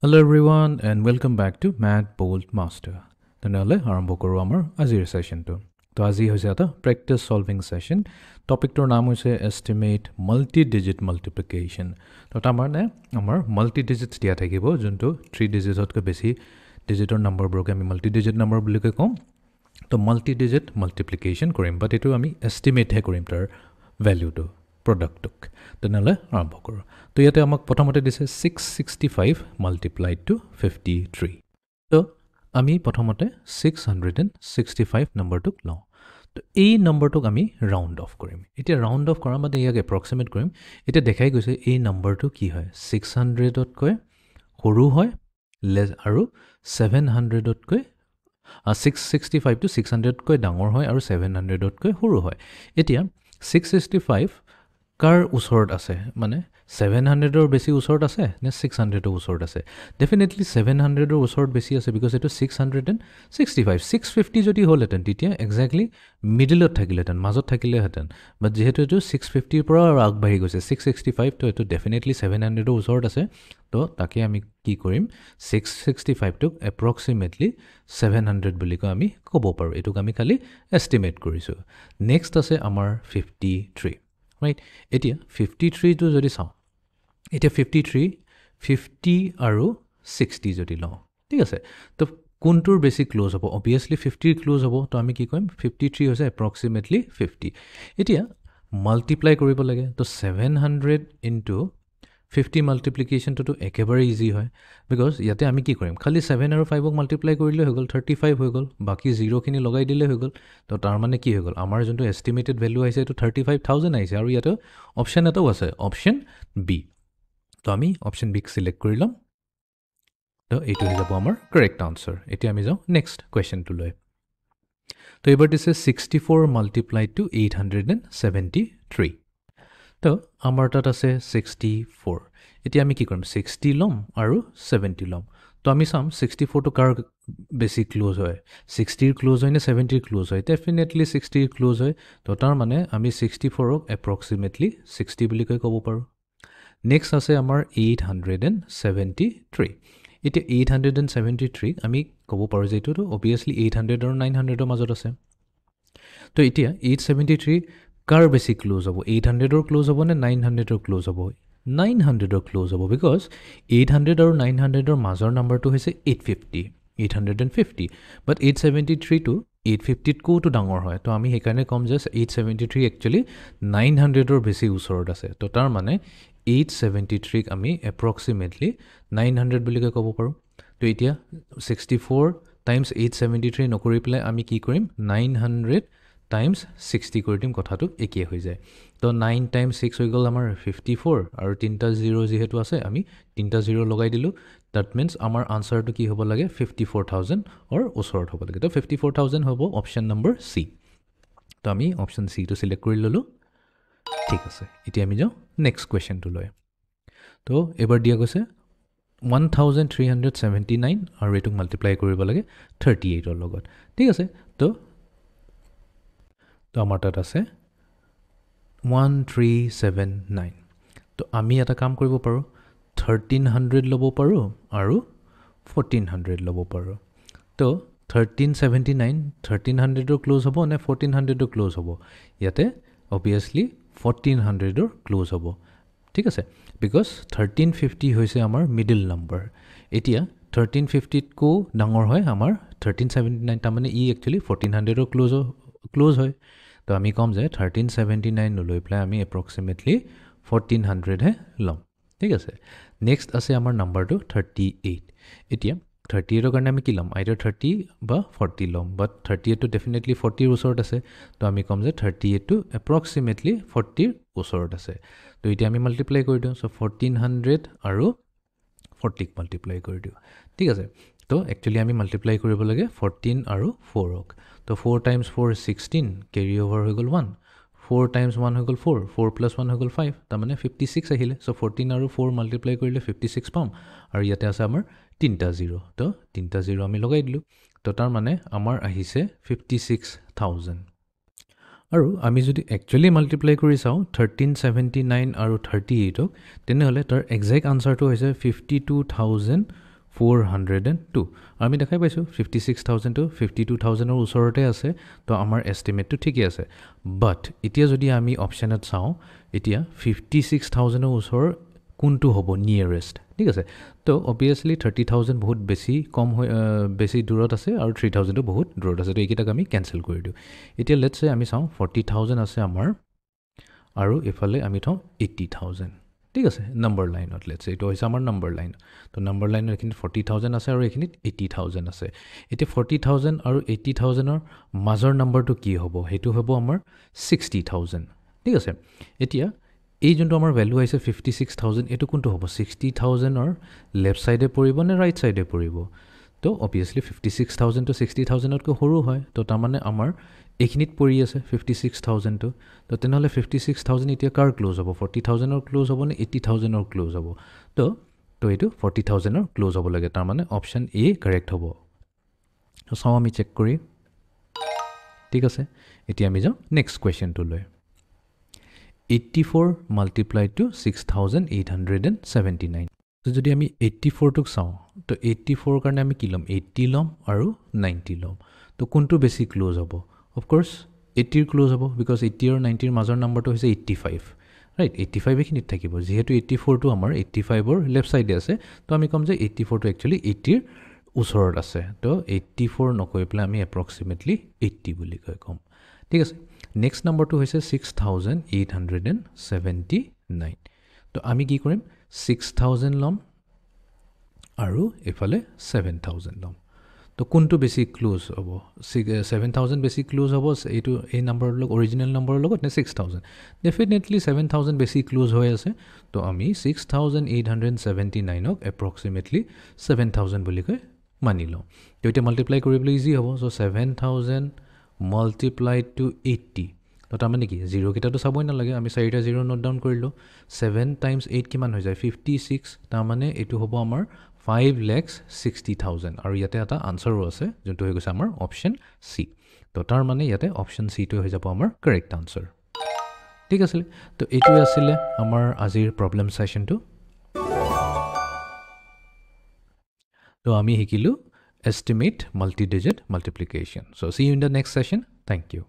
Hello everyone and welcome back to Math Bold Master. Tenale arambo koru amar azir session to. To azi hoise eta practice solving session. Topic tor naam hoise estimate multi-digit multiplication. To tamar ne amar multi-digits dia thakibo junto 3 digits hot ko besi digit or number broke ami multi-digit number boli ke kom. To multi-digit multiplication korim but etu ami estimate he korim tar value to. Product took. Tenale arambo koru. To yate amak protomote dise 665 multiplied to 53. So ami protomote 665 number took law. To a number took ami round off korim. Ite round off koram bade yag approximate korim. Ite dekhai goise a number to ki hoy 600 dot koy horu hoy less aru 700 dot koy 665 to 600 koy dangor hoy aru 700 dot koy horu hoy. Etia 665 কাৰ উচৰত আছে মানে 700 ৰ বেছি উচৰত আছে নে 600 ৰ উচৰত আছে ডেফিনেটলি 700 ৰ উচৰত বেছি আছে বিকজ এটো 665 650 যদি হলহেতেন তেতিয়া এক্স্যাক্টলি মিডলত থাকিলেহেতেন মাজত থাকিলেহেতেন বাট যেহেতু এটো 650 ৰ পৰা আগবাঢ়ি গৈছে 665 তো এটো ডেফিনেটলি 700 ৰ উচৰত আছে তো তাকে আমি কি কৰিম 665 টোক এপ্ৰক্সিমেটলি 700 বুলি আমি ক'ব পাৰো এটোক আমি খালি এস্টিমেট কৰিছো নেক্সট আছে আমাৰ 53 right etia 53 to jodi saw etia 53 50 aru 60 jodi law thik ase to kuntur basic close hobo obviously 50 close hobo to ami ki koim 53 hoise approximately 50 etia multiply koribo lage to 700 into 50 multiplication to ekebare easy hoy because yate ami ki korim khali 7 aru 5 ok multiply korile hogol 35 hogol baki 0 khini logai dile hogol to tar mane ki hogol amar jonto estimated value aise to 35000 aise aru yate option eto ase option b to ami option b select korilam to eto he jabo amar correct answer eti ami jao next question to loy to ebar this is 64 multiplied to 873 তো আমাৰ তাত আছে 64 এতিয়া আমি কি কৰিম 60 লম আৰু 70 লম তো আমি সাম 64 to কাৰ বেছি ক্লোজ হয় 60 ৰ ক্লোজ হয় নে 70 ৰ ক্লোজ হয় ডেফিনেটলি 60 ৰ ক্লোজ হয় তো তাৰ মানে আমি 64 ক এপ্ৰক্সিমেটলি 60 বুলি ক'ব পাৰো নেক্সট আছে আমাৰ 873 এতিয়া 873 আমি ক'ব পাৰো যে এটো obviously 800 আৰু 900 ৰ মাজত আছে তো এতিয়া 873 কাৰ বেছি ক্লোজ হ'ব 800 ৰ ক্লোজ হ'ব নে 900 ৰ ক্লোজ হ'ব 900 ৰ ক্লোজ হ'ব বিকজ 800 আৰু 900 ৰ মাজৰ নাম্বাৰটো হৈছে 850 বাট 873 টু 850 কো তো ডাঙৰ হয় তো আমি হেকাৰণে কম যে 873 একচুয়ালি 900 ৰ বেছি ওচৰত আছে তো তাৰ মানে 873 ক আমি এপ্ৰক্সিমেটলি 900 বুলি ক'ব পাৰো তো এতিয়া 64 টাইমছ 873 নকৰি পেলাই আমি কি কৰিম 900 times 60 কৰি দিম কথাটো একে হৈ যায় তো 9 times 6 হৈ গল আমাৰ 54 আৰু 3টা 0 যেহেতু আছে আমি 3টা 0 লগাই দিলো that means আমাৰ আনসাৰটো কি হ'ব লাগে 54000 অৰ ওচৰত হ'ব লাগে তো 54000 হ'ব অপচন নম্বৰ সি তো আমি অপচন সি টো সিলেক্ট কৰি ললো ঠিক আছে এতিয়া আমি যাও নেক্সট কোৱেশ্চন টো লৈ তো এবাৰ দিয়া গৈছে 1379 আৰু এটো মাল্টিপ্লাই কৰিব লাগে 38 ৰ লগত ঠিক আছে তো তো আমাৰ তাত আছে 1379 তো আমি এটা কাম কৰিব পাৰো 1300 লব পাৰো আৰু 1400 লব পাৰো তো 1379 1300 ৰ ক্লোজ হ'ব নে 1400 ৰ ক্লোজ হ'ব ইয়াতে obviously 1400 ৰ ক্লোজ হ'ব ঠিক আছে বিকজ 1350 হৈছে আমাৰ মিডল নাম্বাৰ এতিয়া 1350 কো ডাঙৰ হয় আমাৰ 1379 তাৰ মানে ই একচুয়ালি 1400 ৰ ক্লোজ হয় তো আমি কম যে 1379 নলৈ প্লাই আমি এপ্ৰক্সিমেটলি 1400 হে লম ঠিক আছে নেক্সট আছে আমাৰ নাম্বাৰটো 38 এতিয়া 38 ৰ কাৰণে আমি কি লম আইদাৰ 30 বা 40 লম বাট 38 টো ডেফিনেটলি 40 ৰ ওচৰত আছে তো আমি কম যে 38 টো এপ্ৰক্সিমেটলি 40 ৰ ওচৰত আছে তো এতিয়া আমি মাল্টিপ্লাই কৰি দিও সো 1400 আৰু 40 ক মাল্টিপ্লাই কৰি দিও ঠিক আছে তো একচুয়ালি আমি মাল্টিপ্লাই কৰিব লাগে 14 আৰু 4 ক তো 4 times 4 is 16 carry over হৈ গল 1 4 times 1 হৈ গল 4 4 plus 1 হৈ গল 5 তাৰ মানে 56 আহিলে সো 14 আৰু 4 মাল্টিপ্লাই কৰিলে 56 পাম আৰু ইয়াতে আছে আমাৰ 3টা 0 তো 3টা 0 আমি লগাই দিলো তো তাৰ মানে আমাৰ আহিছে 56000 আৰু আমি যদি একচুয়ালি মাল্টিপ্লাই কৰি চাও 1379 আৰু 38 ক তেনে হলে তাৰ এক্সাক্ট আনসাৰটো হৈছে 52400 402 আমি দেখাই পাইছোঁ 56,000 to 52,000 ওচৰতে আছে তো আমাৰ এষ্টিমেটটো ঠিকই আছে বাট এতিয়া যদি আমি অপশ্যনত চাওঁ এতিয়া 56,000 ওচৰ কোনটো হ'ব নিয়াৰেষ্ট ঠিক আছে তো অবভিয়াছলি 30,000 বহুত বেছি কম বেছি দূৰত আছে আৰু 3,000 বহুত দূৰত আছে তো এইকেইটাক আমি কেনচেল কৰি দিওঁ এতিয়া লেটছ সে আমি চাওঁ 40,000 আছে আমাৰ আৰু এফালে আমি থওঁ 80,000 ঠিক আছে নম্বৰ লাইনত লেটছ এইটো হৈছে আমাৰ নম্বৰ লাইন তো নম্বৰ লাইনত এইখিনিত 40,000 আছে আৰু এইখিনিত 80,000 আছে এতিয়া 40,000 আৰু 80,000ৰ মাজৰ নম্বৰটো কি হ'ব সেইটো হ'ব আমাৰ 60,000 ঠিক আছে এতিয়া এই যোনটো আমাৰ ভ্যালু আহিছে 56,000 এটো কোনটো হ'ব 60,000ৰ লেফট সাইডে পৰিব নে ৰাইট সাইডে পৰিব তো অবভিয়াছলি 56,000 to 60,000তকৈ সৰু হয় তো তাৰমানে আমাৰ এইখিনিত পৰি আছে 56,000 তো তেনেহ'লে 56,000 এতিয়া কাৰ ক্লোজ হ'ব 40,000ৰ ক্লোজ হ'ব নে 80,000ৰ ক্লোজ হ'ব তো এইটো 40,000ৰ ক্লোজ হ'ব লাগে তাৰমানে অপশ্যন এ কাৰেক্ট হ'ব তো চাওঁ আমি চেক কৰি ঠিক আছে এতিয়া আমি যাওঁ নেক্সট কুৱেশ্যনটো লৈ 84 multiplied to 6,879 তো যদি আমি 84টোক চাওঁ তো 84ৰ কাৰণে আমি কি ল'ম 80 ল'ম আৰু 90 ল'ম তো কোনটো বেছি ক্লোজ হ'ব অফক'ৰ্ছ 80ৰ ক্লোজ হ'ব বিকজ 80 আৰু 90ৰ মাজৰ নম্বৰটো হৈছে 85 ৰাইট 85 এইখিনিত থাকিব যিহেতু 84টো আমাৰ 85ৰ লেফ্ট ছাইডে আছে তো আমি ক'ম যে 84টো একচুৱেলি 80ৰ ওচৰত আছে তো 84 নকৈ পেলাই আমি এপ্ৰক্সিমেটলি 80 বুলি ক'ম ঠিক আছে নেক্সট নম্বৰটো হৈছে 6,879 তো আমি কি কৰিম 6,000 ল'ম আৰু এফালে 7,000 ল'ম তো কোনটো বেছি ক্লোজ হ'ব 7,000 বেছি ক্লোজ হ'ব এইটো এই নম্বৰৰ লগত অৰিজিনেল নম্বৰৰ লগত নে 6,000 ডেফিনেটলি 7,000 বেছি ক্লোজ হৈ আছে তো আমি 6,879ক এপ্ৰক্সিমেটলি 7,000 বুলি কৈ মানি লওঁ তো এতিয়া মাল্টিপ্লাই কৰিবলৈ ইজি হ'ব চ' 7,000 multiplied to 80 তো তাৰমানে কি জিৰ' কেইটাটো চাবই নালাগে আমি 4টা জিৰ' নোট ডাউন কৰিলোঁ 7 times 8 কিমান হৈ যায় 56 তাৰমানে এইটো হ'ব আমাৰ 5,60,000 আৰু ইয়াতে এটা আনচাৰো আছে যোনটো হৈ গৈছে আমাৰ অপশ্যন চি তো তাৰ মানে ইয়াতে অপশ্যন চিটো হৈ যাব আমাৰ কাৰেক্ট আনচাৰ ঠিক আছিলে তো এইটোৱে আছিলে আমাৰ আজিৰ প্ৰব্লেম ছেশ্যনটো তো আমি শিকিলোঁ estimate multi-digit multiplication. So see you in the next session. Thank you.